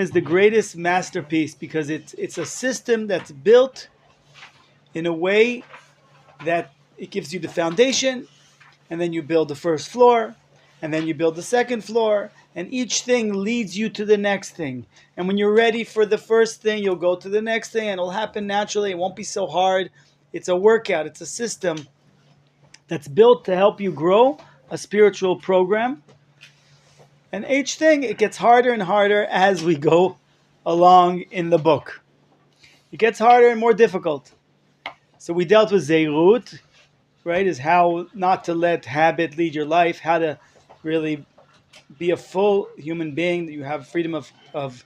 is the greatest masterpiece because it's a system that's built in a way that it gives you the foundation, and then you build the first floor, and then you build the second floor, and each thing leads you to the next thing. And when you're ready for the first thing, you'll go to the next thing, and it'll happen naturally. It won't be so hard. It's a workout. It's a system that's built to help you grow a spiritual program. And each thing, it gets harder and harder as we go along in the book. It gets harder and more difficult. So we dealt with Zeirut, right, is how not to let habit lead your life, how to really be a full human being, that you have freedom of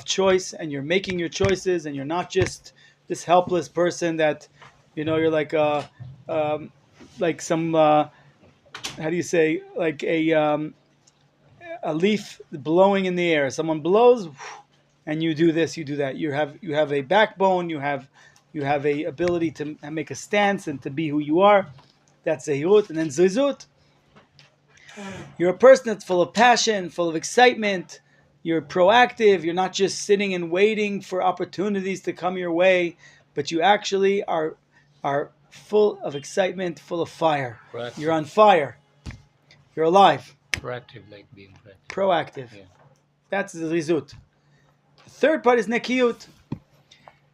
choice, and you're making your choices, and you're not just this helpless person that, you're like some, how do you say, like a leaf blowing in the air. Someone blows, and you do this, you do that. You have a backbone, you have a ability to make a stance and to be who you are. That's Zehut. And then Zizut, you're a person that's full of passion, full of excitement. You're proactive. You're not just sitting and waiting for opportunities to come your way, but you actually are full of excitement, full of fire. Proactive. You're on fire. You're alive. Proactive, like being proactive. Proactive. Yeah. That's the Zizut. The third part is Nekiyut.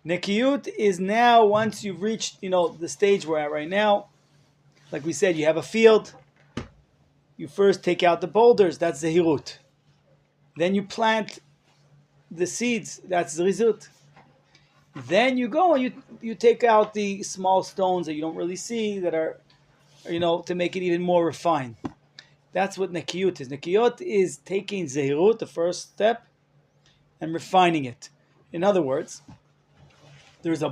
Nekiyut is now, once you've reached, the stage we're at right now, like we said, you have a field. You first take out the boulders, that's Zehirut. Then you plant the seeds, that's Zrizut. Then you go and you take out the small stones that you don't really see, that are, to make it even more refined. That's what Nekiyut is. Nekiyut is taking Zehirut, the first step, and refining it. In other words, there's a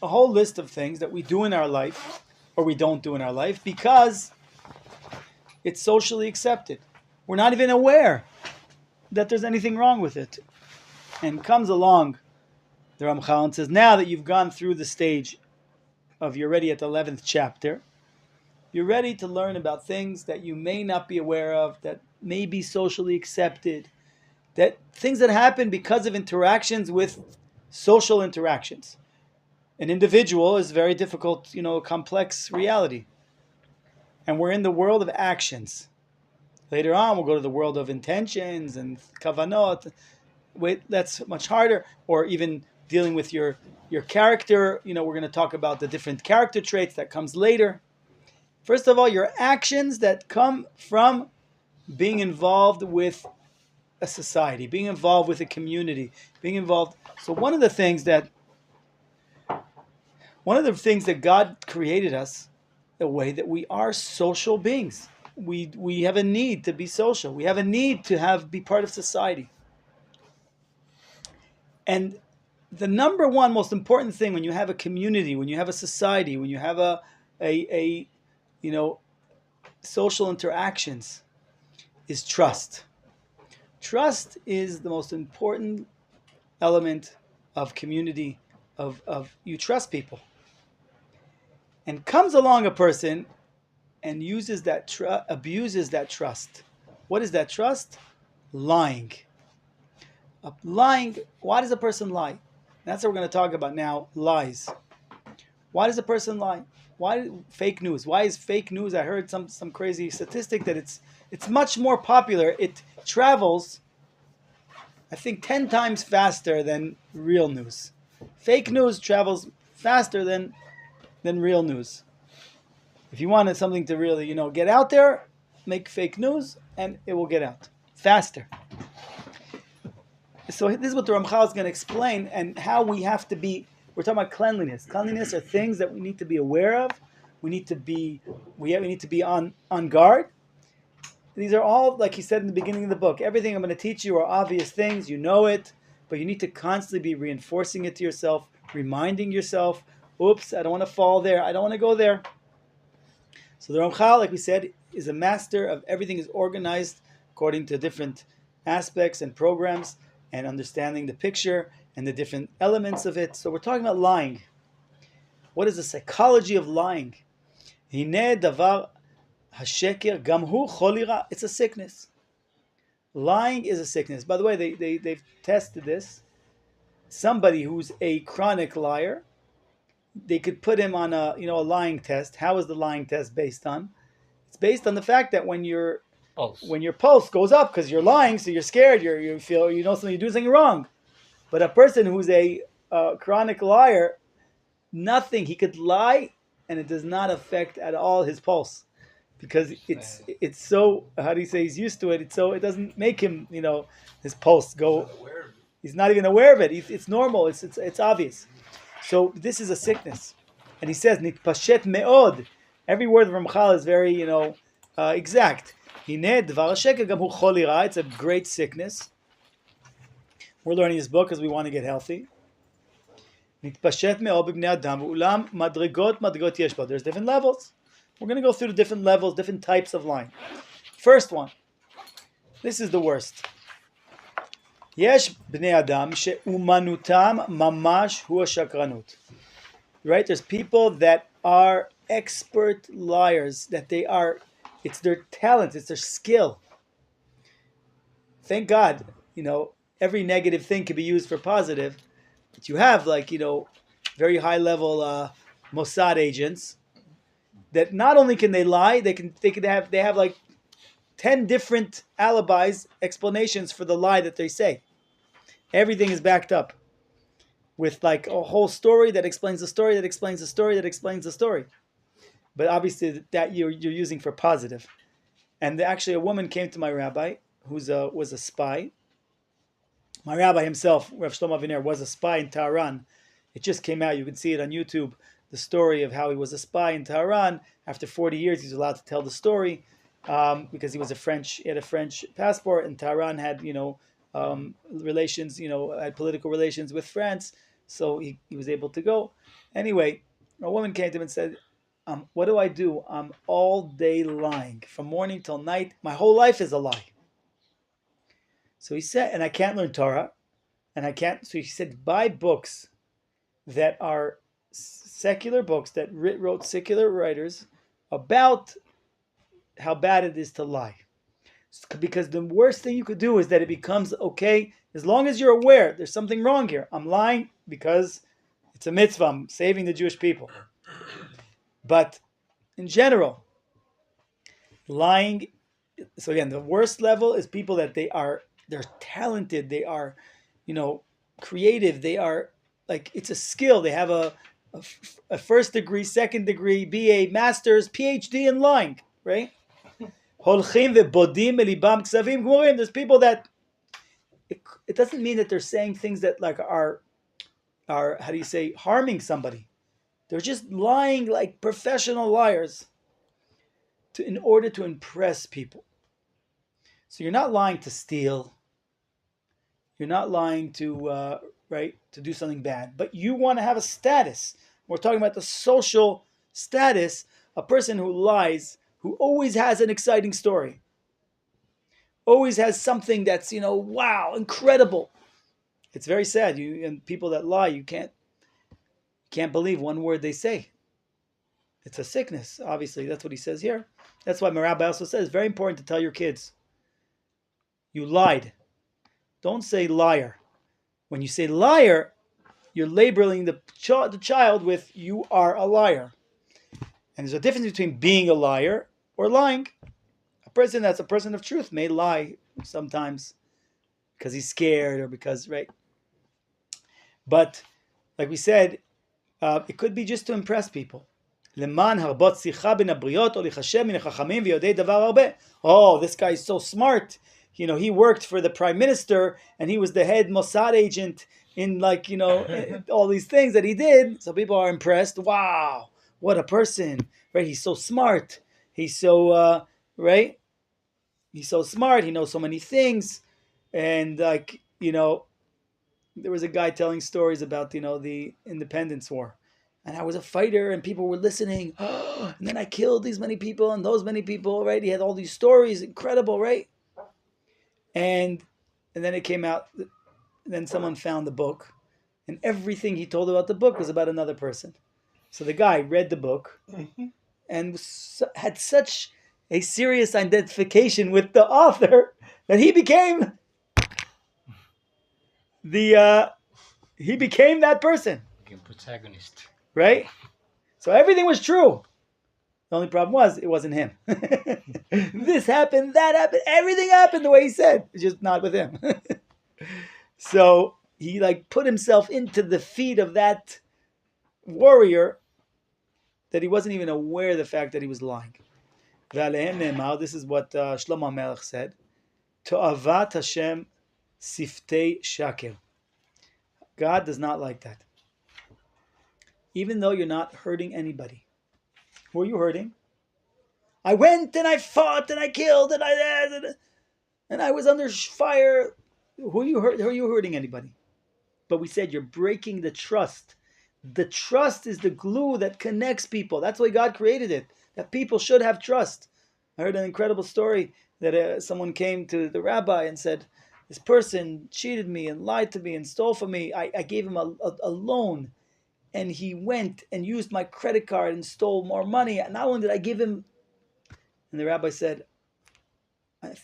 whole list of things that we do in our life, or we don't do in our life, because it's socially accepted. We're not even aware that there's anything wrong with it. And comes along the Ramchal and says, now that you've gone through the stage of you're ready at the 11th chapter, you're ready to learn about things that you may not be aware of, that may be socially accepted, that things that happen because of interactions with social interactions. An individual is very difficult, complex reality. And we're in the world of actions. Later on, we'll go to the world of intentions and kavanot. Wait, that's much harder. Or even dealing with your character. We're going to talk about the different character traits that comes later. First of all, your actions that come from being involved with a society, being involved with a community, being involved. So one of the things that God created us, the way that we are social beings. We have a need to be social. We have a need to be part of society. And the number one most important thing when you have a community, when you have a society, when you have a social interactions, is trust. Trust is the most important element of community, of you trust people. And comes along a person and uses that abuses that trust. What is that trust? Lying. Lying. Why does a person lie? That's what we're going to talk about now. Lies. Why does a person lie? Why fake news? Why is fake news? I heard some crazy statistic that it's much more popular. It travels, I think, 10 times faster than real news. Fake news travels faster than real news. If you wanted something to really, get out there, make fake news, and it will get out faster. So this is what the Ramchal is going to explain, and how we have to be. We're talking about cleanliness. Cleanliness are things that we need to be aware of. We need to be on guard. These are all, like he said in the beginning of the book, everything I'm going to teach you are obvious things. You know it, but you need to constantly be reinforcing it to yourself, reminding yourself, oops, I don't want to fall there. I don't want to go there. So the Ramchal, like we said, is a master of everything is organized according to different aspects and programs, and understanding the picture and the different elements of it. So we're talking about lying. What is the psychology of lying? Hineh davar hasheker gam hu chol ira. It's a sickness. Lying is a sickness. By the way, they've tested this. Somebody who's a chronic liar, they could put him on a lying test. How is the lying test based on? It's based on the fact that when your pulse goes up because you're lying, so you're scared, you feel you're doing something wrong. But a person who's a chronic liar, nothing, he could lie and it does not affect at all his pulse because it's so, how do you say, he's used to it. It's so, it doesn't make him, his pulse go. He's not even aware of it. It's normal. It's obvious. So this is a sickness, and he says nitpashet meod. Every word of Ramchal is very exact. It's a great sickness. We're learning this book because we want to get healthy. There's different levels. We're going to go through the different levels, different types of lying. First one. This is the worst. Yesh bnei adam she'umanutam mamash hu shakranut. Right? There's people that are expert liars, it's their talent, it's their skill. Thank God, every negative thing can be used for positive. But you have very high level Mossad agents that not only can they lie, they have like 10 different alibis, explanations for the lie that they say. Everything is backed up with like a whole story that explains the story that explains the story that explains the story. But obviously that you're using for positive. And actually a woman came to my rabbi who was a spy. My rabbi himself, Rav Shlomo Aviner, was a spy in Tehran. It just came out. You can see it on YouTube. The story of how he was a spy in Tehran. After 40 years, he was allowed to tell the story because he had a French passport, and Tehran had relations, had political relations with France, so he was able to go. Anyway, a woman came to him and said, "What do I do? I'm all day lying from morning till night. My whole life is a lie." So he said, and I can't learn Torah, and I can't. So he said, buy books that are secular books that wrote secular writers about how bad it is to lie. Because the worst thing you could do is that it becomes okay, as long as you're aware there's something wrong here. I'm lying because it's a mitzvah. I'm saving the Jewish people. But in general, lying. So again, the worst level is people that they're talented, they are, creative, they are it's a skill. They have a first degree, second degree, BA, master's, PhD in lying, right? There's people that it doesn't mean that they're saying things that are how do you say, harming somebody. They're just lying like professional liars in order to impress people. So you're not lying to steal. You're not lying to to do something bad, but you want to have a status. We're talking about the social status. A person who lies, who always has an exciting story, always has something that's wow, incredible. It's very sad. And people that lie, you can't believe one word they say. It's a sickness. Obviously, that's what he says here. That's why my rabbi also says it's very important to tell your kids, you lied. Don't say liar. When you say liar, you're labeling the child with you are a liar. And there's a difference between being a liar or lying. A person that's a person of truth may lie sometimes because he's scared or because, right? But like we said, it could be just to impress people. Oh, this guy is so smart. He worked for the prime minister and he was the head Mossad agent in all these things that he did. So people are impressed. Wow, what a person, right? He's so smart. He's so, right? He's so smart. He knows so many things. And there was a guy telling stories about, the Independence War. And I was a fighter and people were listening. And then I killed these many people and those many people, right? He had all these stories, incredible, right? And then it came out, then someone found the book, and everything he told about the book was about another person. So the guy read the book and had such a serious identification with the author that he became he became that person, Became protagonist. right? So everything was true. The only problem was it wasn't him. This happened, that happened, everything happened the way he said. It's just not with him. So he like put himself into the feet of that warrior that he wasn't even aware of the fact that he was lying. This is what Shlomo Melech said. To'avat Hashem siftei shaker. God does not like that. Even though you're not hurting anybody. Who are you hurting? I went and I fought and I killed and I was under fire. Who are you hurting anybody? But we said you're breaking the trust. The trust is the glue that connects people. That's why God created it. That people should have trust. I heard an incredible story that someone came to the rabbi and said, this person cheated me and lied to me and stole from me. I gave him a loan and he went and used my credit card and stole more money. And not only did I give him, and the rabbi said,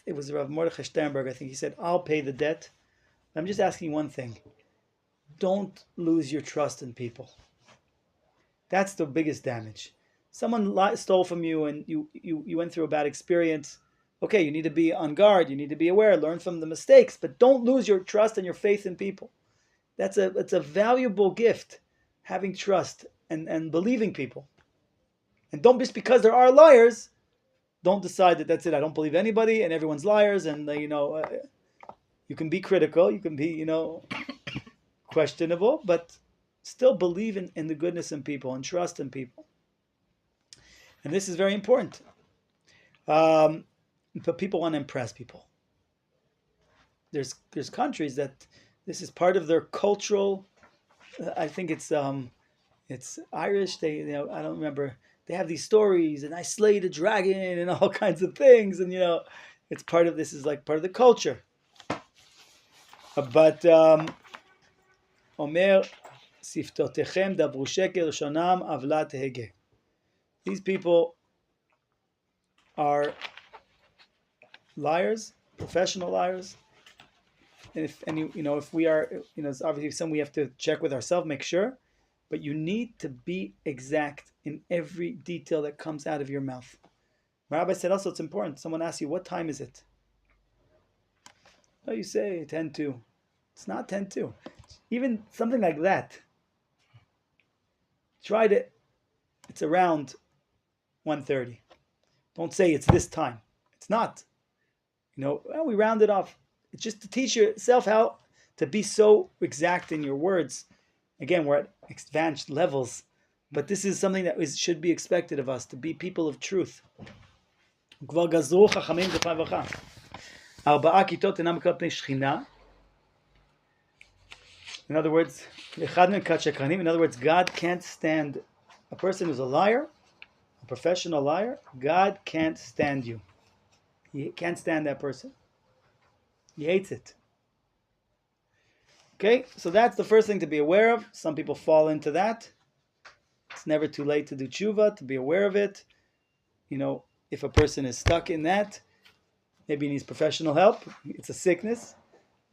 it was Rav Mordechai Sternberg, I think he said, I'll pay the debt. I'm just asking one thing. Don't lose your trust in people. That's the biggest damage. Someone stole from you and you went through a bad experience. Okay, you need to be on guard. You need to be aware. Learn from the mistakes. But don't lose your trust and your faith in people. It's a valuable gift, having trust and believing people. And don't just because there are liars, don't decide that that's it. I don't believe anybody and everyone's liars. And, you can be critical. You can be, questionable, but still believe in the goodness in people and trust in people. And this is very important. But people want to impress people. There's countries that this is part of their cultural. I think it's Irish. They I don't remember. They have these stories, and I slayed a dragon, and all kinds of things, and it's part of this is like part of the culture. But Omer siftotechem dabru sheker shonam avla tehege. These people are liars, professional liars. And if we are, it's obviously something we have to check with ourselves, make sure. But you need to be exact in every detail that comes out of your mouth. Rabbi said also it's important. Someone asks you, what time is it? Oh, you say 10:02. It's not 10:02. Even something like that. It's around 1:30. Don't say it's this time. It's not. We round it off. It's just to teach yourself how to be so exact in your words. Again, we're at advanced levels, but this is something that should be expected of us, to be people of truth. In other words, God can't stand a person who's a liar, a professional liar. God can't stand you. He can't stand that person. He hates it. Okay, so that's the first thing to be aware of. Some people fall into that. It's never too late to do tshuva, to be aware of it. If a person is stuck in that, maybe he needs professional help. It's a sickness,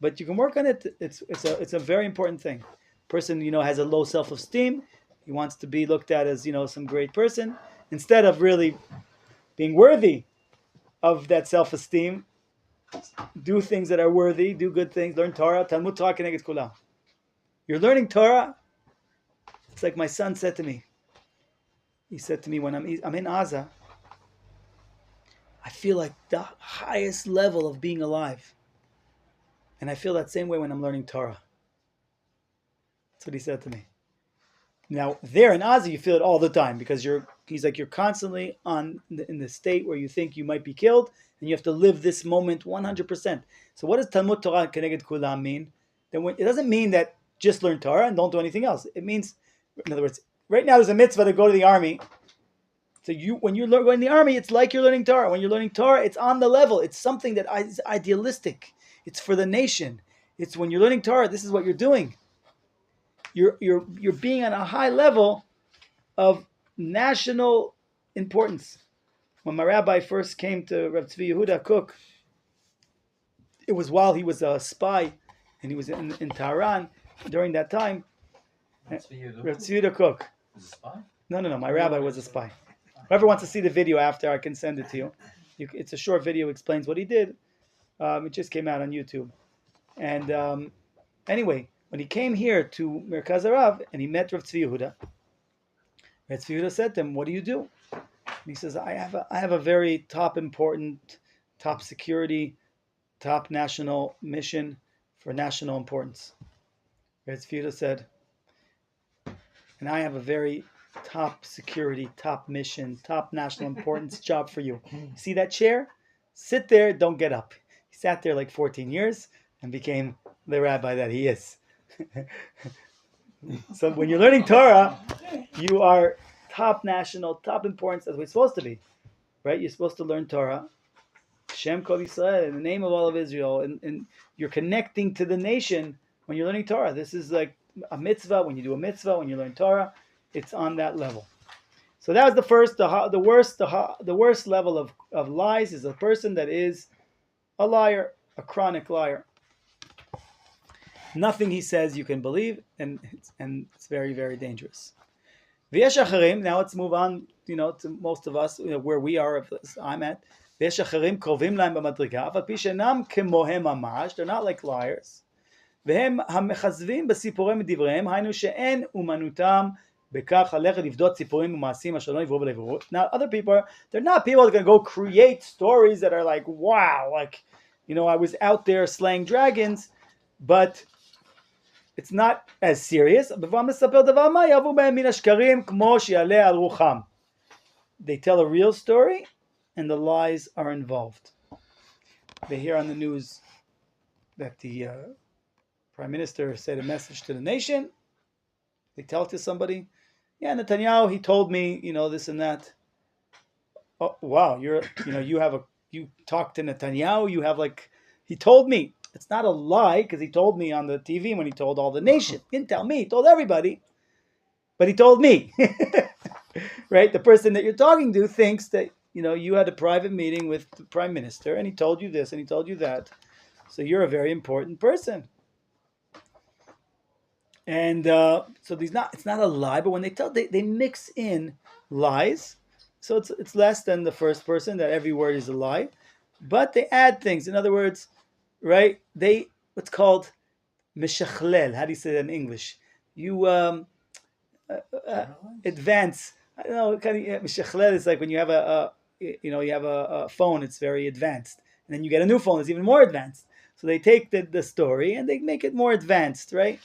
but you can work on it. It's a very important thing. Person, has a low self-esteem. He wants to be looked at as, some great person. Instead of really being worthy of that self-esteem, do things that are worthy, do good things, learn Torah. Talmud Torah keneged kulam. You're learning Torah. It's like my son said to me. He said to me, when I'm in Aza, I feel like the highest level of being alive. And I feel that same way when I'm learning Torah. That's what he said to me. Now, there in Aza, you feel it all the time because he's like, you're constantly in the state where you think you might be killed and you have to live this moment 100%. So what does Talmud Torah keneged kulam mean? It doesn't mean that just learn Torah and don't do anything else. It means, in other words, right now there's a mitzvah to go to the army. So when you're going to the army, it's like you're learning Torah. When you're learning Torah, it's on the level. It's something that is idealistic. It's for the nation. It's when you're learning Torah, this is what you're doing. You're being on a high level of national importance. When my rabbi first came to Rav Tzvi Yehuda Cook, It was while he was a spy, and he was in Tehran during that time. Rav Tzvi Cook. Was a spy? No. My rabbi was a spy. Whoever wants to see the video after, I can send it to you. It's a short video, explains what he did. It just came out on YouTube. And anyway, when he came here to Merkaz Harav and he met Rav Tzvi Yehuda, Rav Tzvi Yehuda said to him, "What do you do?" And he says, I have a very top important, top security, top national mission for national importance." Rav Tzvi Yehuda said, "And I have a very top security, top mission, top national importance job for you. See that chair? Sit there, don't get up." He sat there like 14 years and became the rabbi that he is. So when you're learning Torah, you are top national, top importance as we're supposed to be. Right? You're supposed to learn Torah. Shem Kol Yisrael, in the name of all of Israel, and you're connecting to the nation when you're learning Torah. This is like a mitzvah. When you do a mitzvah, when you learn Torah, it's on that level. So that was the first. The worst level of lies is a person that is a liar, a chronic liar. Nothing he says you can believe, and it's very, very dangerous. Yesharim. Now let's move on. To most of us, where we are. I'm at. Yesharim krovim lahem b'madriga. Aval pi she'enam kemohem mamash. They're not like liars. והם המחזבים בסיפורי מדבריהם, היינו שאין אומנותם בכך ללכת לבדות סיפורים ומעשים אשר לא נבראו ולא. Now other people, they're not people that are going to go create stories that are like, wow, like, I was out there slaying dragons, but it's not as serious. They tell a real story, and the lies are involved. They hear on the news that the Prime Minister said a message to the nation. They tell it to somebody. Yeah, Netanyahu, he told me, this and that. Oh, wow, you talked to Netanyahu, he told me. It's not a lie, because he told me on the TV when he told all the nation. He didn't tell me, he told everybody. But he told me. Right? The person that you're talking to thinks that, you had a private meeting with the Prime Minister, and he told you this, and he told you that. So you're a very important person. And so it's not a lie, but when they mix in lies, so it's less than the first person that every word is a lie, but they add things. In other words, right? What's called meshachlel. How do you say that in English? You advance. I don't know. Meshachlel is like when you have a phone. It's very advanced, and then you get a new phone that's even more advanced. So they take the story and they make it more advanced, right?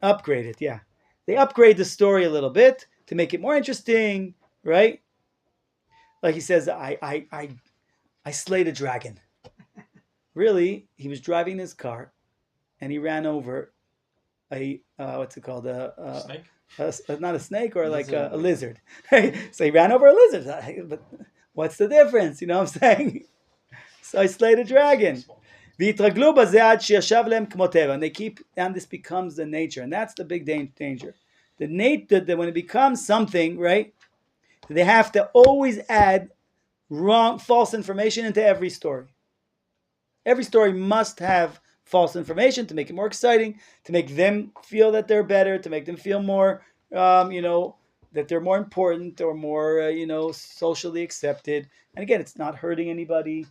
Upgrade it, yeah. They upgrade the story a little bit to make it more interesting, right? Like he says, I slayed a dragon. Really, he was driving his car and he ran over what's it called? Snake? Not a snake, or like a lizard. So he ran over a lizard. But what's the difference? You know what I'm saying? So I slayed a dragon. And they keep, and this becomes the nature, and that's the big danger. That when it becomes something, right, they have to always add false information into every story. Every story must have false information to make it more exciting, to make them feel that they're better, to make them feel more, that they're more important or more, socially accepted. And again, it's not hurting anybody.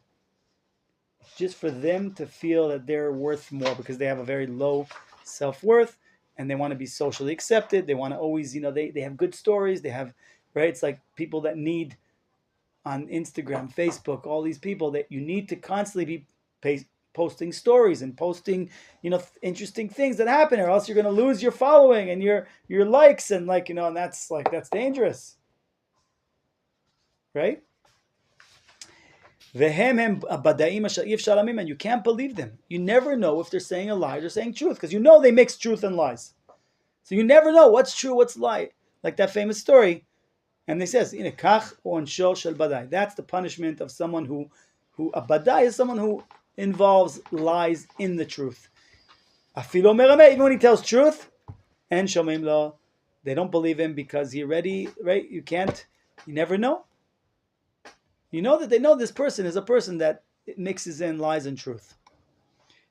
Just for them to feel that they're worth more, because they have a very low self-worth and they want to be socially accepted. They want to always, they have good stories. They have, right? It's like people that need on Instagram, Facebook, all these people that you need to constantly be posting stories and posting, interesting things that happen, or else you're going to lose your following and your likes, and and that's dangerous. Right? And you can't believe them. You never know if they're saying a lie or they're saying truth, because they mix truth and lies. So you never know what's true, what's lie. Like that famous story. And they says, that's the punishment of someone who a badai is someone who involves lies in the truth. Even when he tells truth, and shomim lo, they don't believe him, because he already, right? You never know. That they know this person is a person that mixes in lies and truth.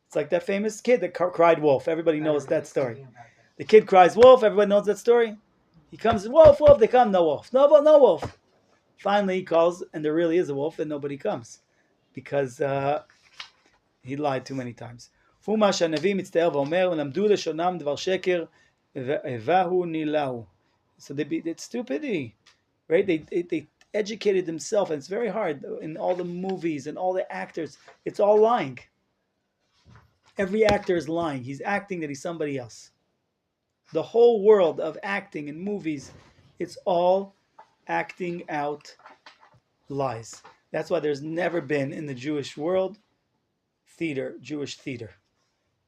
It's like that famous kid that cried wolf. Everybody knows that story. Thinking about that. The kid cries wolf. Everybody knows that story. He comes, wolf, wolf. They come, no wolf. No wolf. Finally, he calls, and there really is a wolf, and nobody comes because he lied too many times. פומה שהנביא מצטער ואומר, ולמדו לשונם דבר שקר, והבהו נילהו. So it's stupidity, right? They educated themselves, and it's very hard in all the movies and all the actors. It's all lying. Every actor is lying. He's acting that he's somebody else. The whole world of acting and movies, it's all acting out lies. That's why there's never been in the Jewish world Jewish theater.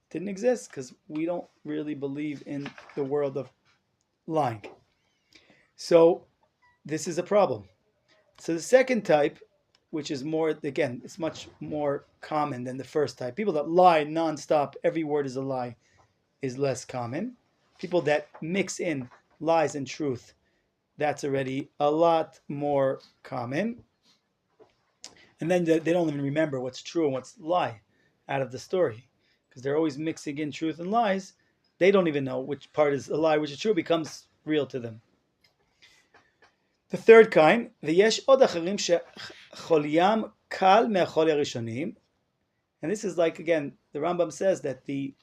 It didn't exist because we don't really believe in the world of lying. So this is a problem. So the second type, which is more, again, it's much more common than the first type. People that lie nonstop, every word is a lie, is less common. People that mix in lies and truth, that's already a lot more common. And then they don't even remember what's true and what's lie out of the story, because they're always mixing in truth and lies. They don't even know which part is a lie, which is true, becomes real to them. The third kind, ויש עוד אחרים שחוליים קל מהחולי הראשונים. And this is like, again, the Rambam says that the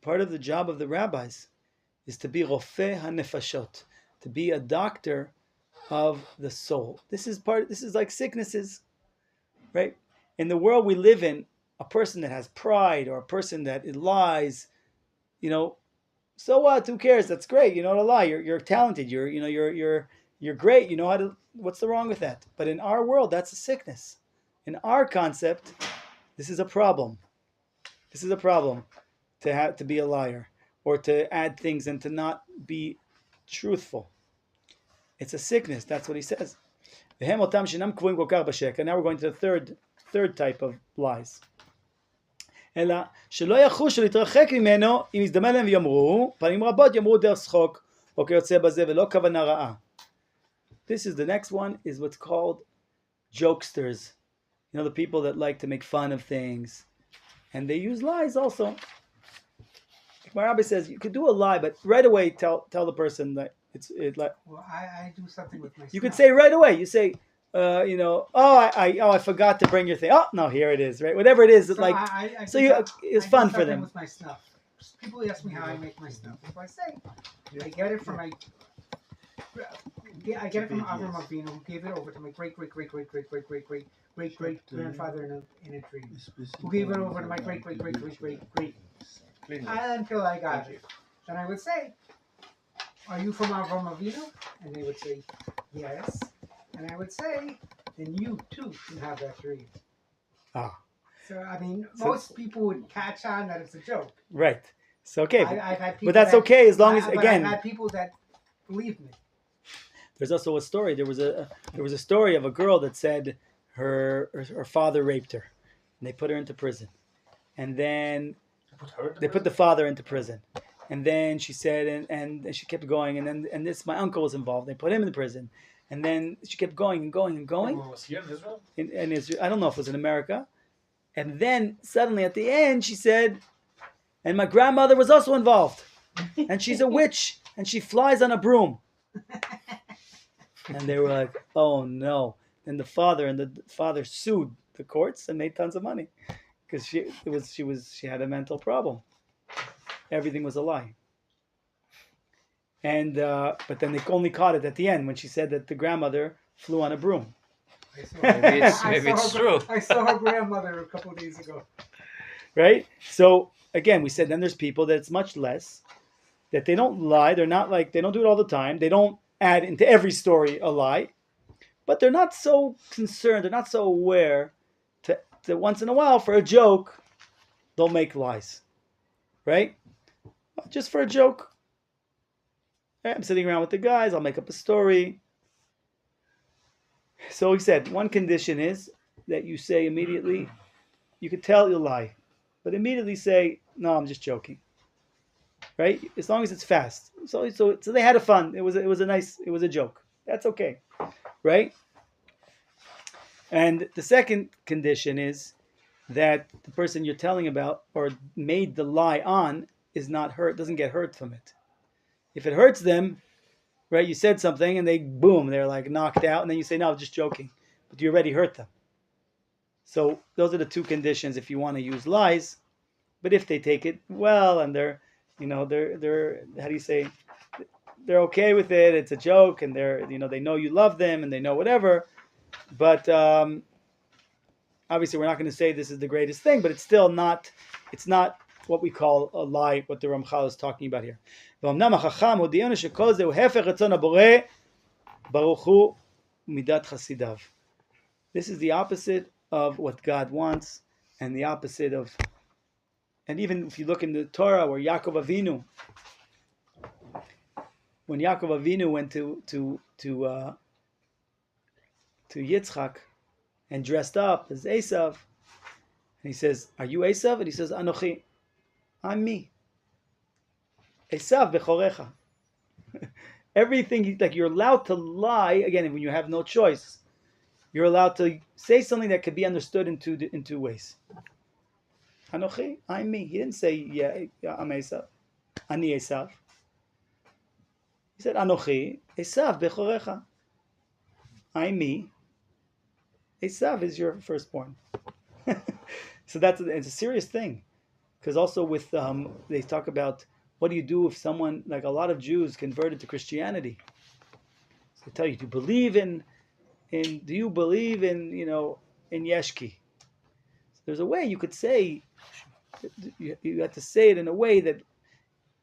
part of the job of the rabbis is to be רופא הנפשות, to be a doctor of the soul. This is like sicknesses, right? In the world we live in, a person that has pride or a person that lies, so what? Who cares? That's great. You know how to lie. You're talented. You're great. You know how to. What's the wrong with that? But in our world, that's a sickness. In our concept, this is a problem. This is a problem to be a liar or to add things and to not be truthful. It's a sickness. That's what he says. And now we're going to the third type of lies. אלא שלא יחושו להתרחק ממנו אם יזדמן להם ויאמרו, פעמים רבות יאמרו דרך שחוק או כיוצא בזה ולא כוונה רעה. This is the next one, is what's called jokesters. The people that like to make fun of things, and they use lies also. Like my Rabbi says, you could do a lie, but right away tell the person that it's like. Well, I do something with myself. You could say right away. You say, I forgot to bring your thing. Oh no, here it is. Right, whatever it is. It's fun for them. With my stuff. People ask me how I make my stuff. If I say, I get it from Avram Avinu, who gave it over to my great grandfather in a dream, who gave it over to my great until I got it. Then I would say, "Are you from Avram Avinu?" And they would say, "Yes." And I would say, then you too can have that dream. So, most people would catch on that it's a joke. Right. So, okay. I've had people but that's okay as long as, again. I've had people that believe me. There's also a story. There was a story of a girl that said her father raped her. And they put her into prison. And then they put the father into prison. And then she said, and she kept going. And this, my uncle was involved. They put him in the prison. And then she kept going and going and going. Was he in Israel? In Israel. I don't know if it was in America. And then suddenly at the end she said, and my grandmother was also involved. And she's a witch. And she flies on a broom. And they were like, oh no. And the father sued the courts and made tons of money. Because she had a mental problem. Everything was a lie. And but then they only caught it at the end when she said that the grandmother flew on a broom. Maybe it's true. I saw her grandmother a couple of days ago. Right? So again, we said then there's people that it's much less, that they don't lie. They're not like, they don't do it all the time. They don't add into every story a lie. But they're not so concerned. They're not so aware to once in a while for a joke, they'll make lies. Right? Just for a joke. I'm sitting around with the guys, I'll make up a story. So he said, one condition is that you say immediately, you could tell you'll lie, but immediately say, no, I'm just joking. Right? As long as it's fast. So they had a fun. It was a joke. That's okay. Right? And the second condition is that the person you're telling about or made the lie on is not hurt, doesn't get hurt from it. If it hurts them, right, you said something and they're like knocked out, and then you say, no, just joking, but you already hurt them. So those are the two conditions if you want to use lies. But if they take it well and they're how do you say, they're okay with it, it's a joke, and they know you love them and they know whatever. But obviously we're not going to say this is the greatest thing, but it's not what we call a lie, what the Ramchal is talking about here. This is the opposite of what God wants, and the opposite of, and even if you look in the Torah where when Yaakov Avinu went to Yitzchak and dressed up as Esav, and he says, "Are you Esav?" And he says, "Anochi, I'm me. Esav bechorecha." Everything, like, you're allowed to lie again when you have no choice. You're allowed to say something that could be understood in two ways. Anochi, I'm me. He didn't say, yeah, I'm Esav. Ani Esav. He said, Anochi, Esav bechorecha. I'm me. Esav is your firstborn. So it's a serious thing. Because also with, they talk about, what do you do if someone, like a lot of Jews converted to Christianity? So they tell you, do you believe in Yeshki? So there's a way you could say, you have to say it in a way that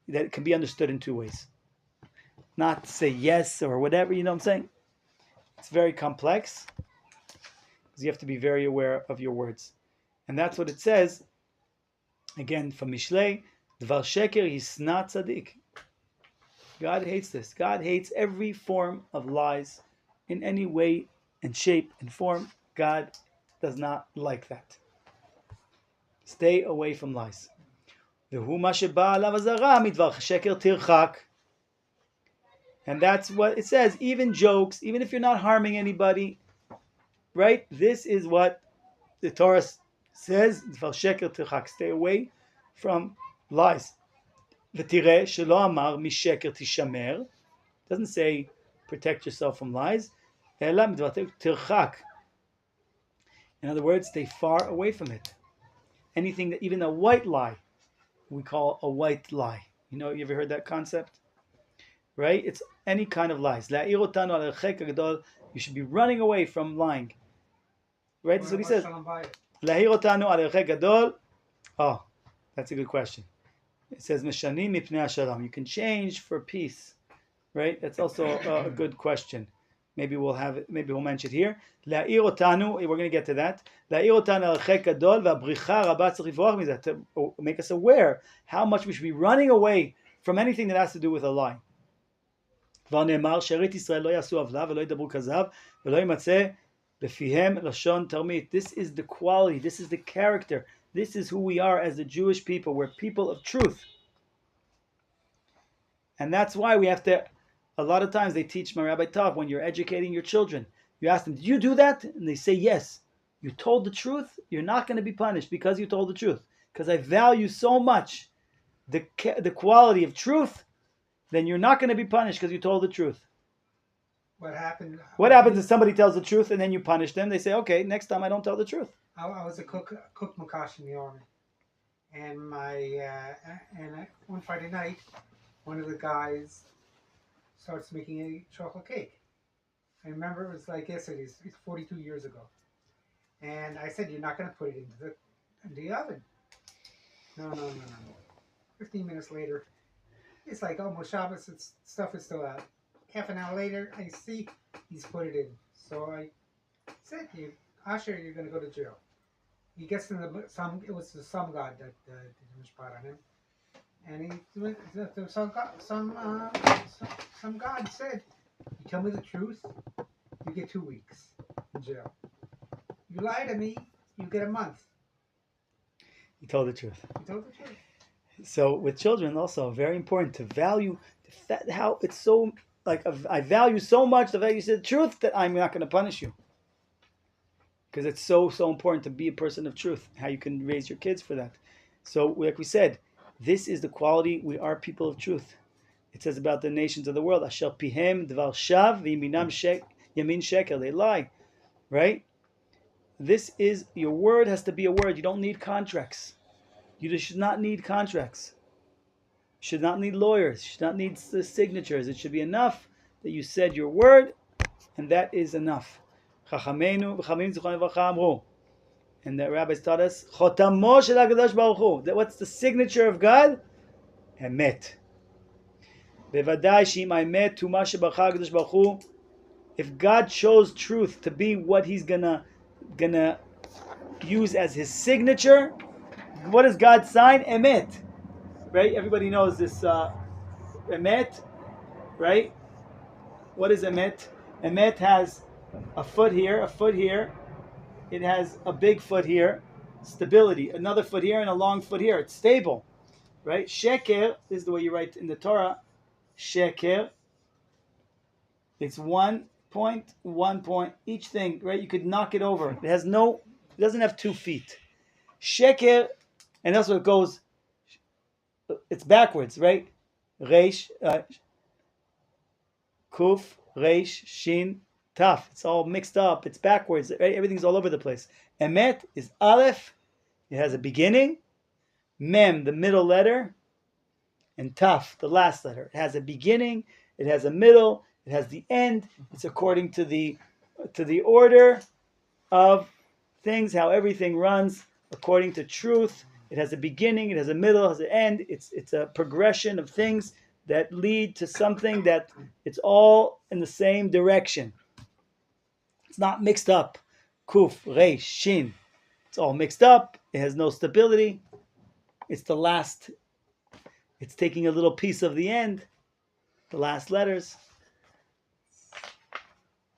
it can be understood in two ways. Not say yes or whatever, you know what I'm saying? It's very complex, because you have to be very aware of your words. And that's what it says, again, from Mishlei, Dvar Sheker Hisna Tzadik. God hates this. God hates every form of lies in any way and shape and form. God does not like that. Stay away from lies. And that's what it says. Even jokes, even if you're not harming anybody, right? This is what the Torah says. Stay away from lies. Doesn't say protect yourself from lies. In other words, stay far away from it. Anything that, even a white lie, we call a white lie. You ever heard that concept? Right? It's any kind of lies. You should be running away from lying. Right? That's what he says. Oh, that's a good question. It says, you can change for peace. Right? That's also a good question. Maybe we'll mention it here. We're going to get to that. To make us aware how much we should be running away from anything that has to do with a lie. This is the quality, this is the character, this is who we are as the Jewish people. We're people of truth. And that's why we have to, a lot of times they teach, my Rabbi taught, when you're educating your children, you ask them, did you do that? And they say yes. You told the truth, you're not going to be punished because you told the truth. Because I value so much the quality of truth, then you're not going to be punished because you told the truth. What happens if somebody tells the truth and then you punish them? They say, okay, next time I don't tell the truth. I was a cook Makash in the army. And one Friday night, one of the guys starts making a chocolate cake. I remember it was like yesterday, it's 42 years ago. And I said, you're not going to put it into the oven. No. 15 minutes later, it's like almost Shabbos, stuff is still out. Half an hour later, I see he's put it in. So I said to you, Asher, you're going to go to jail. He gets in it was the some god that did the mishpat on him. And some god said, you tell me the truth, you get 2 weeks in jail. You lie to me, you get a month. You told the truth. So with children also, very important to value how it's so, like, I value so much the fact you said the truth that I'm not going to punish you. because it's so important to be a person of truth. How you can raise your kids for that. So, like we said, this is the quality. We are people of truth. It says about the nations of the world, Asher pihem dvar shav v'yiminam yamin shekel. They lie, right? This is, your word has to be a word. You don't need contracts. You should not need contracts. You should not need lawyers. You should not need signatures. It should be enough that you said your word, and that is enough. Chachamenu v'chamim zichron levracha amru. And the rabbis taught us, Chotamo shel HaKadosh Baruch Hu. What's the signature of God? Emet. Bevadai she'im emet tuma shebacha HaKadosh Baruch Hu. If God chose truth to be what He's gonna use as His signature, what does God sign? Emet. Right? Everybody knows this emet, right? What is emet? Emet has a foot here, a foot here. It has a big foot here, stability. Another foot here and a long foot here. It's stable, right? Sheker, this is the way you write in the Torah. Sheker. It's 1 point, 1 point. Each thing, right? You could knock it over. It doesn't have 2 feet. Sheker, and that's what it goes. It's backwards, right? Reish, Kuf, Reish, Shin, Taf. It's all mixed up. It's backwards. Right? Everything's all over the place. Emet is Aleph. It has a beginning. Mem, the middle letter. And Taf, the last letter. It has a beginning. It has a middle. It has the end. It's according to the order of things, how everything runs according to truth. It has a beginning. It has a middle. It has an end. It's a progression of things that lead to something that it's all in the same direction. It's not mixed up. Kuf, Reish, Shin. It's all mixed up. It has no stability. It's the last. It's taking a little piece of the end. The last letters.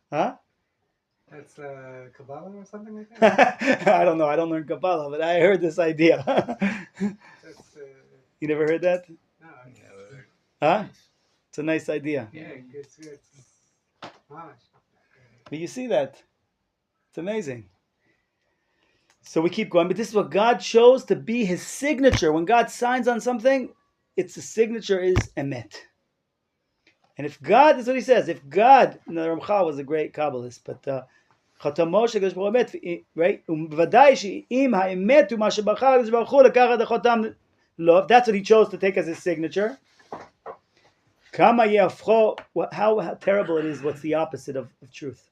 Huh? That's Kabbalah or something like that? I don't know. I don't learn Kabbalah, but I heard this idea. That's, You never heard that? no, Huh? It's a nice idea. yeah, it's good. But you see that. It's amazing. So we keep going. But this is what God chose to be His signature. When God signs on something, the signature is Emet. And if God, this is what He says, if God, the Ramchal was a great Kabbalist, but Chotamo shel HaKadosh Baruch Hu emet, right? B'vadai she'im ha'emet hu ma shebachar HaKadosh Baruch Hu lekachad hachotam lo. If that's what He chose to take as His signature, Kama ye'afcho, how terrible it is. What's the opposite of truth?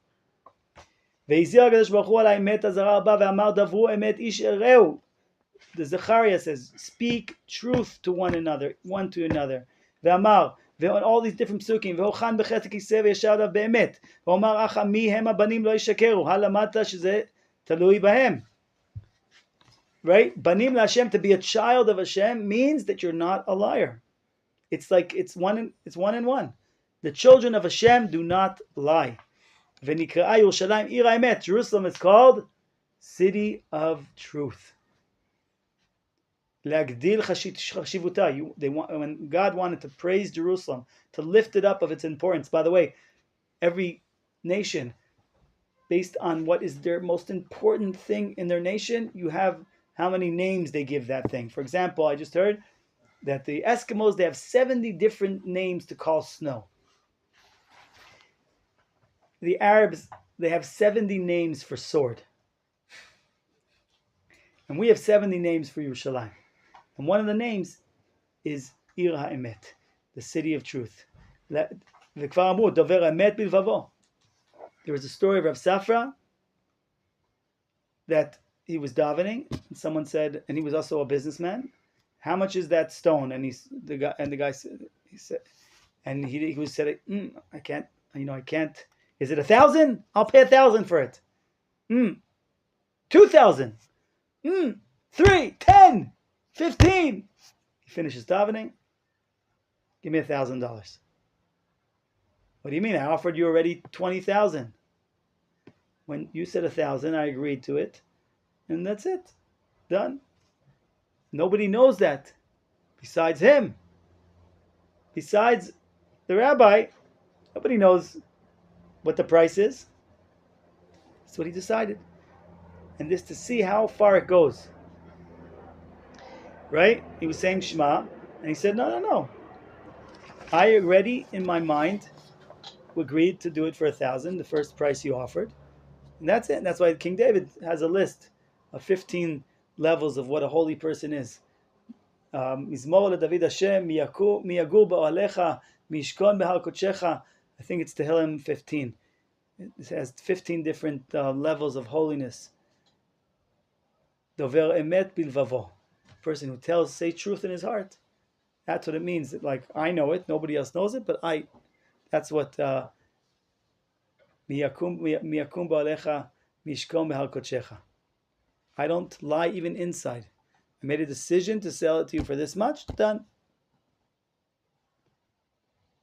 Ve'izir HaKadosh Baruch Hu al ha'emet hazara ba ve'amar davru emet ish ereu. The Zechariah says, speak truth to one another, one to another. Ve'amar, on all these different psukim, והוכן בחסד כיסא וישב עליו באמת, ואומר אך עמי הם הבנים לא ישקרו, הלמדת שזה תלוי בהם. Right? Banim LaHashem, to be a child of Hashem means that you're not a liar. It's like it's one in one. The children of Hashem do not lie. ונקראה ירושלים עיר האמת. Jerusalem is called city of truth. When God wanted to praise Jerusalem, to lift it up of its importance. By the way, every nation, based on what is their most important thing in their nation, you have how many names they give that thing. For example, I just heard that the Eskimos, they have 70 different names to call snow. The Arabs, they have 70 names for sword. And we have 70 names for Yerushalayim. And one of the names is Ir HaEmet, the city of truth. There was a story of Rav Safra that he was davening, and someone said, and he was also a businessman, how much is that stone? And the guy said, he said, I can't. Is it 1,000? I'll pay 1,000 for it. 2,000. 3, 10. 15. He finishes davening. Give me $1,000. What do you mean? I offered you already 20,000. When you said 1,000, I agreed to it, and that's it. Done. Nobody knows that, besides him. Besides the rabbi, nobody knows what the price is. That's what he decided. and this to see how far it goes. Right? He was saying Shema, and he said, no. I already, in my mind, agreed to do it for 1,000, the first price you offered. And that's it. And that's why King David has a list of 15 levels of what a holy person is. Mizmor leDavid Hashem, miyagur ba'olecha, mishkon behar kodshecha. I think it's Tehillim 15. It has 15 different levels of holiness. Dover emet bilvavo. Person who say truth in his heart. That's what it means. Like, I know it, nobody else knows it, but that's what miyakum ba'olecha, mishkon behar kodshecha. I don't lie even inside. I made a decision to sell it to you for this much. Done.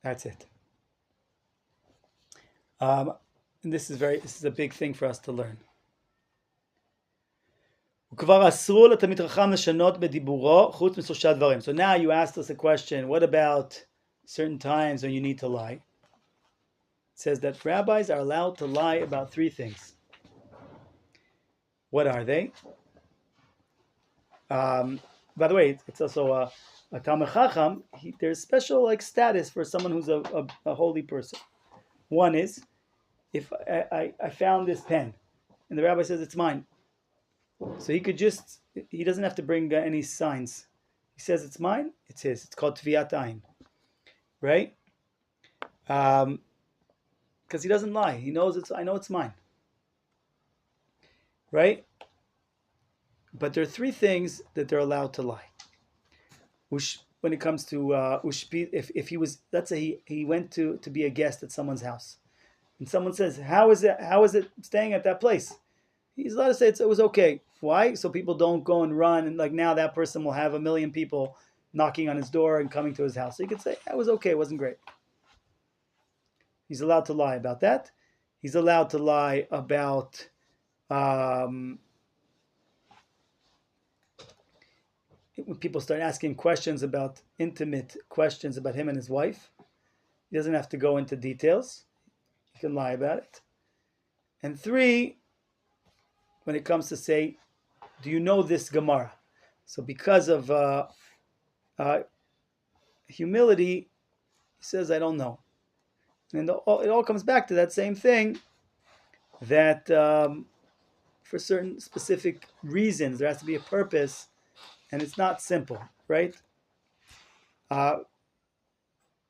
That's it. And this is a big thing for us to learn. So now you asked us a question. What about certain times when you need to lie? It says that rabbis are allowed to lie about 3 things. What are they? By the way, it's also a Talmid Chacham. There's special status for someone who's a holy person. One is, if I found this pen, and the rabbi says it's mine, so he doesn't have to bring any signs. He says it's mine, it's his. It's called Tviyat Ayin, right? Because he doesn't lie. He knows I know it's mine, right? But there are 3 things that they're allowed to lie. When it comes to if he was, let's say he went to be a guest at someone's house, and someone says, how is it staying at that place? He's allowed to say it was okay. Why? So people don't go and run, and now that person will have 1 million people knocking on his door and coming to his house. So he could say, it was okay, it wasn't great. He's allowed to lie about that. He's allowed to lie about when people start asking questions about intimate questions about him and his wife. He doesn't have to go into details. He can lie about it. And 3, when it comes to say, do you know this Gemara? So because of humility, he says, I don't know. And it all comes back to that same thing, that for certain specific reasons, there has to be a purpose, and it's not simple, right? Like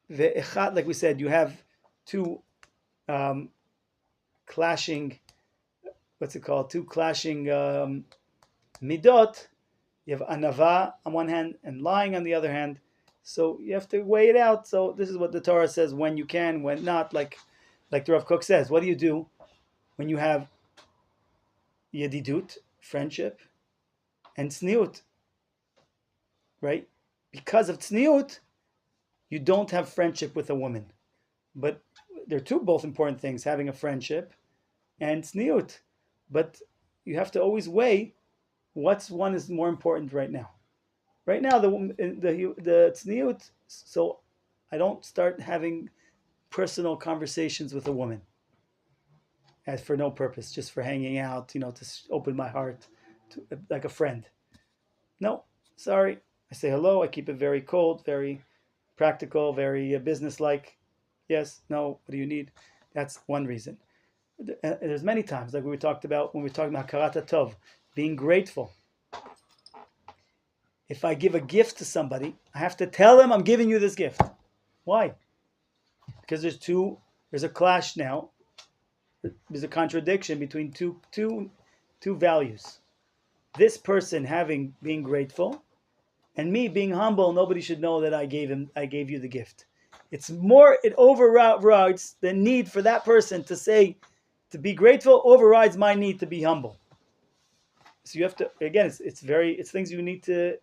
we said, you have 2 clashing, 2 clashing midot. You have anava on one hand and lying on the other hand. So you have to weigh it out. So this is what the Torah says: when you can, when not. Like the Rav Kook says, what do you do when you have yedidut, friendship, and tzniut? Right? Because of tzniut, you don't have friendship with a woman. But there are 2 both important things: having a friendship and tzniut. But you have to always weigh what's one is more important right now. Right now, the tzniut, so I don't start having personal conversations with a woman, as for no purpose, just for hanging out, to open my heart, like a friend. No, sorry. I say hello. I keep it very cold, very practical, very business-like. Yes, no, what do you need? That's one reason. There's many times, like we talked about when we were talking about Karat Tov, being grateful. If I give a gift to somebody, I have to tell them I'm giving you this gift. Why? Because there's a clash now. There's a contradiction between two values. This person being grateful, and me being humble. Nobody should know that I gave you the gift. It overrides the need for that person to be grateful, overrides my need to be humble. So you have to, again, it's things you need to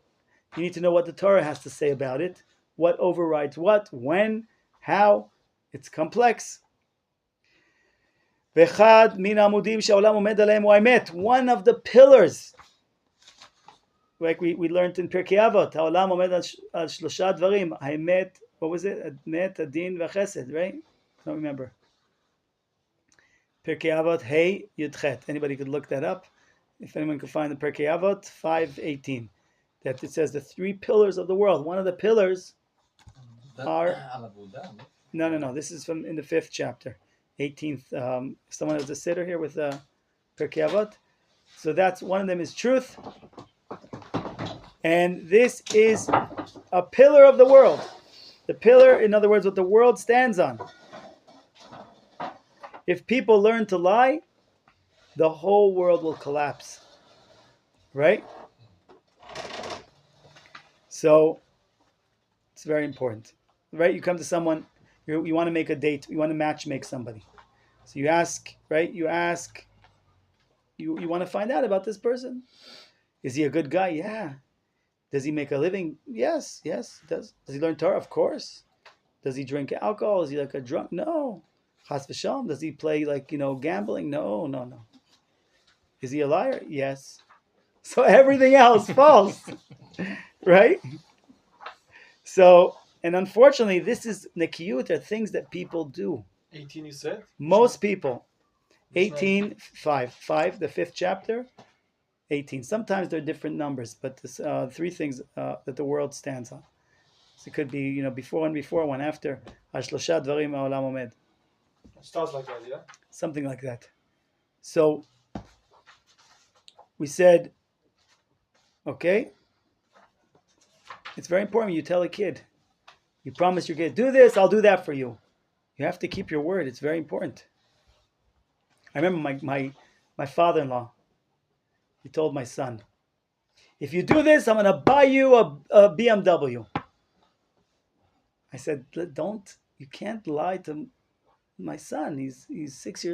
know what the Torah has to say about it. What overrides what, when, how. It's complex. One of the pillars, like we learned in Pirkei Avot, העולם עומד על 3 דברים, האמת, what was it? האמת, הדין והחסד, right? I don't remember. Pirkei Avot, Hey, Yud Chet. Anybody could look that up. If anyone can find the Pirkei Avot 5:18, that it says the three pillars of the world. One of the pillars are no. This is from in the 5th chapter, 18th. Someone has a sitter here with Pirkei Avot. So that's one of them is truth, and this is a pillar of the world. The pillar, in other words, what the world stands on. If people learn to lie, the whole world will collapse. Right? So, it's very important. Right? You come to someone, you want to make a date, you want to match make somebody. So you ask, right? You want to find out about this person. Is he a good guy? Yeah. Does he make a living? Yes. Does he learn Torah? Of course. Does he drink alcohol? Is he like a drunk? No. Chas v'shalom. Does he play gambling? No. Is he a liar? Yes. So everything else falls. Right? So, and unfortunately, this is nekiyut, are things that people do. 18 you said? Most people. 18, 5, the 5th chapter, 18. Sometimes there are different numbers, but this, three things that the world stands on. So it could be, before one after. Hashlosha dvarim ha'olam omed. Starts like that, yeah? Something like that. So, we said, okay, it's very important. You tell a kid, you promise your kid, do this, I'll do that for you. You have to keep your word. It's very important. I remember my father-in-law, he told my son, if you do this, I'm going to buy you a BMW. I said, you can't lie to my son. He's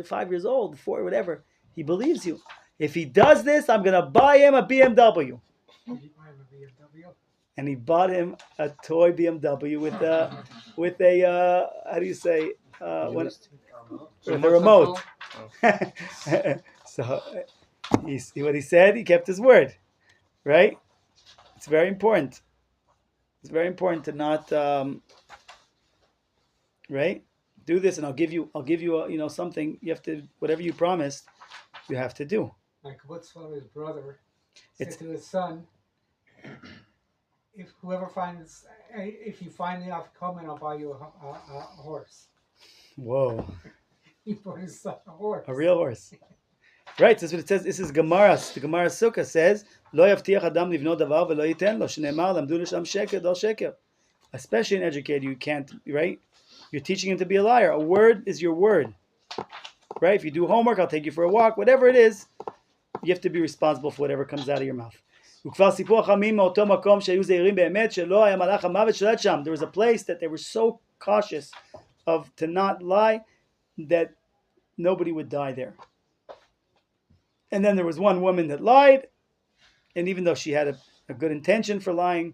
5 years old, 4, whatever. He believes you. If he does this, I'm going to buy him a BMW. And he bought him a toy BMW with a how do you say, with a remote. So what he said, he kept his word, right? It's very important. It's very important to not, right? Do this, and I'll give you something. You have to, whatever you promised, you have to do. Like what's his brother said to his son, if you find the coming, I'll buy you a horse. Whoa. He bought his son a horse. A real horse. Right, that's what it says. This is Gemara. The Gemara Sukkah says, Lo yavtiach adam livno davar velo yiten lo, shneimar lamdu l'sham sheker dol sheker. Especially an educator, you can't, right? You're teaching him to be a liar. A word is your word. Right? If you do homework, I'll take you for a walk. Whatever it is, you have to be responsible for whatever comes out of your mouth. There was a place that they were so cautious to not lie that nobody would die there. And then there was one woman that lied, and even though she had a good intention for lying,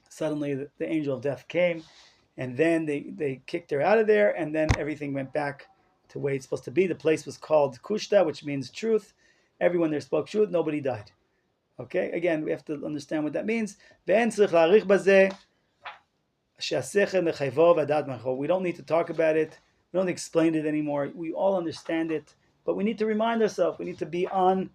suddenly the angel of death came, and then they kicked her out of there, and then everything went back to the way it's supposed to be. The place was called Kushta, which means truth. Everyone there spoke truth. Nobody died. Okay? Again, we have to understand what that means. We don't need to talk about it. We don't explain it anymore. We all understand it. But we need to remind ourselves. We need to be on,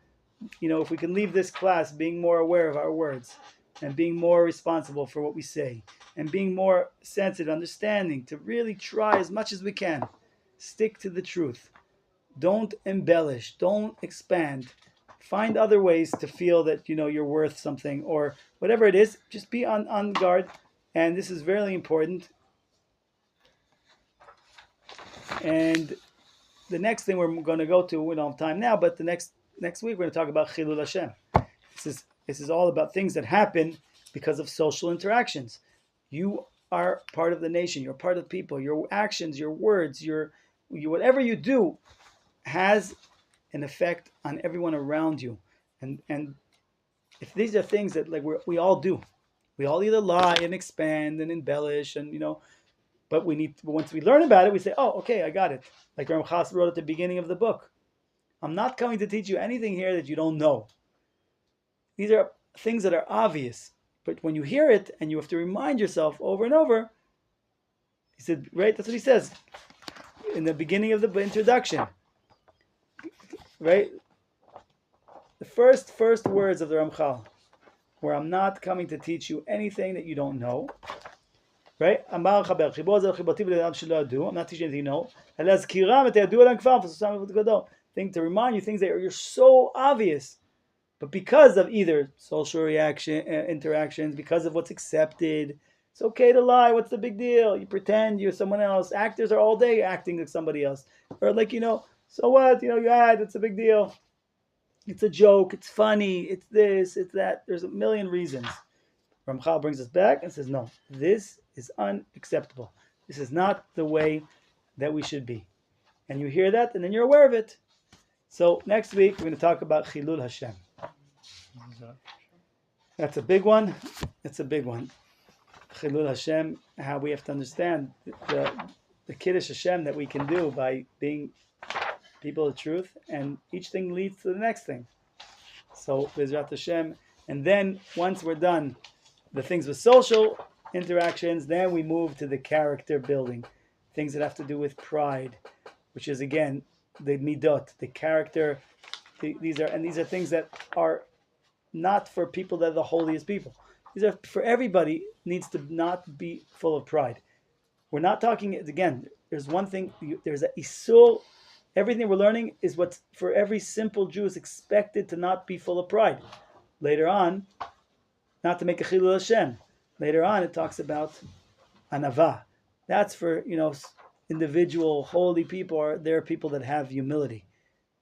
if we can leave this class being more aware of our words and being more responsible for what we say and being more sensitive, understanding, to really try as much as we can. Stick to the truth. Don't embellish. Don't expand. Find other ways to feel that, you're worth something or whatever it is. Just be on guard. And this is very important. And the next thing we're going to go to, we don't have time now, but the next week we're going to talk about Chilul Hashem. This is all about things that happen because of social interactions. You are part of the nation. You're part of the people. Your actions, your words, your whatever you do has an effect on everyone around you. And if these are things that we all do, we all either lie and expand and embellish and but once we learn about it, we say, oh, okay, I got it. Like Rabbi Chas wrote at the beginning of the book. I'm not coming to teach you anything here that you don't know. These are things that are obvious. But when you hear it and you have to remind yourself over and over, he said, right, that's what he says in the beginning of the introduction. Right? the first words of the Ramchal, where I'm not coming to teach you anything that you don't know. Right? I'm not teaching anything you know. Thing to remind you things that are so obvious, but because of either social interactions, because of what's accepted, it's okay to lie. What's the big deal? You pretend you're someone else. Actors are all day acting like somebody else, or like so what? You add. It's a big deal. It's a joke. It's funny. It's this. It's that. There's a million reasons. Ramchal brings us back and says, no, this is unacceptable. This is not the way that we should be. And you hear that, and then you're aware of it. So next week, we're going to talk about Chilul Hashem. That's a big one. It's a big one. Chilul Hashem, how we have to understand the Kiddush Hashem that we can do by being people of truth, and each thing leads to the next thing. So, Bezrat Hashem, and then once we're done the things with social interactions, then we move to the character building, things that have to do with pride, which is again the midot, the character. These are things that are not for people that are the holiest people. These are for everybody. Needs to not be full of pride. We're not talking again. There's one thing. There's a isur. Everything we're learning is what's for every simple Jew is expected to not be full of pride. Later on, not to make a chilul Hashem. Later on, it talks about anava. That's for individual holy people. Or there are people that have humility,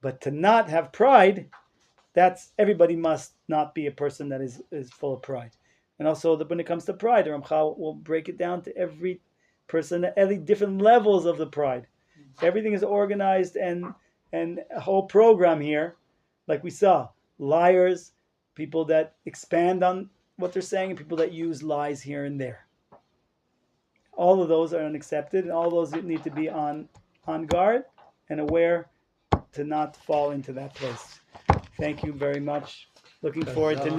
but to not have pride, that's everybody must not be a person that is full of pride. And also, when it comes to pride, the Ramchal will break it down to every person, every different levels of the pride. Everything is organized and a whole program here, like we saw, liars, people that expand on what they're saying, and people that use lies here and there. All of those are unaccepted, and all those need to be on guard and aware to not fall into that place. Thank you very much. Looking forward to next